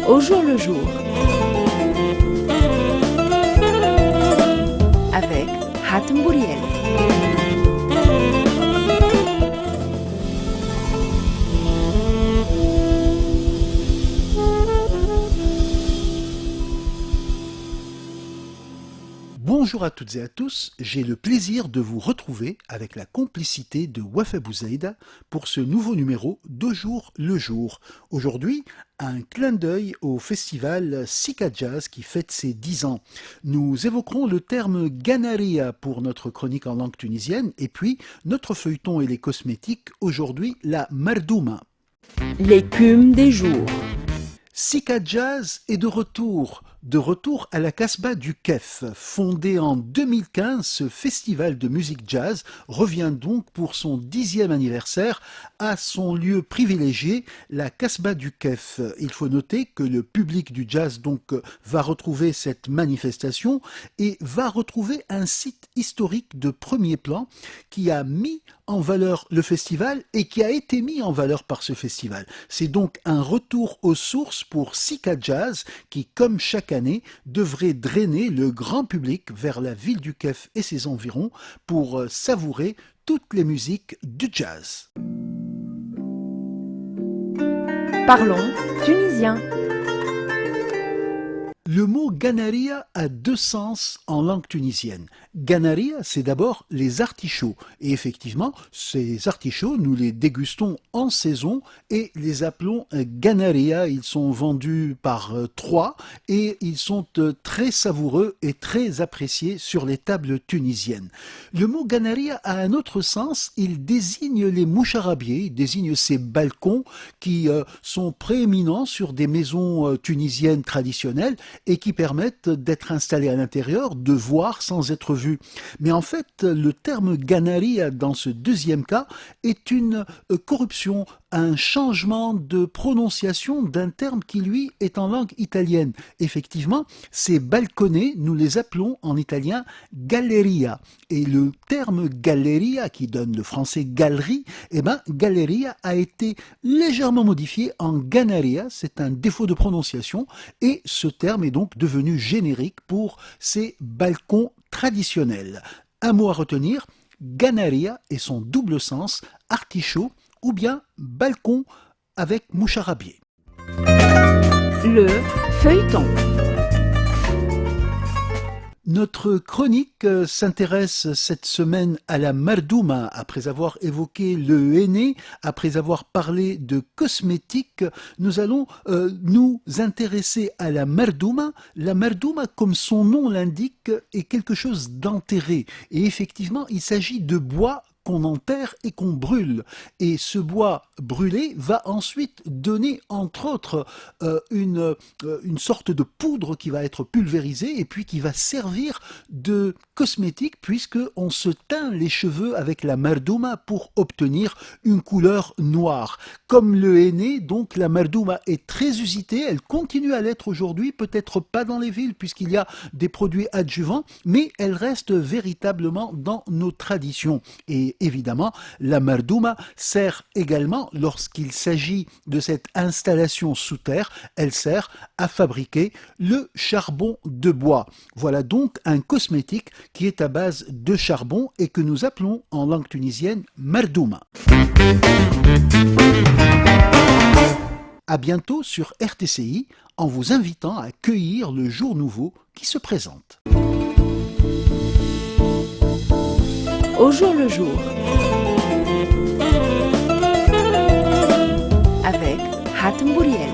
Au jour le jour. Avec Hatem Bouriel. Bonjour à toutes et à tous, j'ai le plaisir de vous retrouver avec la complicité de Wafa Bouzaïda pour ce nouveau numéro d'Au jour le jour. Aujourd'hui, un clin d'œil au festival Sika Jazz qui fête ses 10 ans. Nous évoquerons le terme Ganaria pour notre chronique en langue tunisienne et puis notre feuilleton et les cosmétiques, aujourd'hui la Mardouma. L'écume des jours. Sika Jazz est de retour à la Casbah du Kef. Fondé en 2015, ce festival de musique jazz revient donc pour son 10e anniversaire à son lieu privilégié, la Casbah du Kef. Il faut noter que le public du jazz donc va retrouver cette manifestation et va retrouver un site historique de premier plan qui a mis en valeur le festival et qui a été mis en valeur par ce festival. C'est donc un retour aux sources pour Sika Jazz qui, comme chaque année, devrait drainer le grand public vers la ville du Kef et ses environs pour savourer toutes les musiques du jazz. Parlons tunisien. Le mot Ganaria a deux sens en langue tunisienne. Ganaria, c'est d'abord les artichauts. Et effectivement, ces artichauts, nous les dégustons en saison et les appelons Ganaria. Ils sont vendus par 3 et ils sont très savoureux et très appréciés sur les tables tunisiennes. Le mot Ganaria a un autre sens. Il désigne les moucharabiers, il désigne ces balcons qui sont prééminents sur des maisons tunisiennes traditionnelles et qui permettent d'être installés à l'intérieur, de voir sans être vus. Mais en fait, le terme Ganaria dans ce deuxième cas est une corruption, un changement de prononciation d'un terme qui lui est en langue italienne. Effectivement, ces balconnets, nous les appelons en italien galleria. Et le terme galleria, qui donne le français galerie, galleria a été légèrement modifié en Ganaria, c'est un défaut de prononciation, et ce terme est donc devenu générique pour ces balcons traditionnels. Un mot à retenir, Ganaria et son double sens, artichaut ou bien balcon avec moucharabier. Le feuilleton. Notre chronique s'intéresse cette semaine à la Mardouma. Après avoir évoqué le henné, après avoir parlé de cosmétiques, nous allons nous intéresser à la Mardouma. La Mardouma, comme son nom l'indique, est quelque chose d'enterré. Et effectivement, il s'agit de bois qu'on enterre et qu'on brûle. Et ce bois brûlé va ensuite donner, entre autres, une sorte de poudre qui va être pulvérisée et puis qui va servir de cosmétique puisqu'on se teint les cheveux avec la mardouma pour obtenir une couleur noire. Comme le henné, donc la mardouma est très usitée, elle continue à l'être aujourd'hui, peut-être pas dans les villes puisqu'il y a des produits adjuvants, mais elle reste véritablement dans nos traditions. Et évidemment, la mardouma sert également, lorsqu'il s'agit de cette installation sous terre, elle sert à fabriquer le charbon de bois. Voilà donc un cosmétique qui est à base de charbon et que nous appelons en langue tunisienne mardouma. À bientôt sur RTCI en vous invitant à cueillir le jour nouveau qui se présente. Au jour le jour. Avec Hatem Bouriel.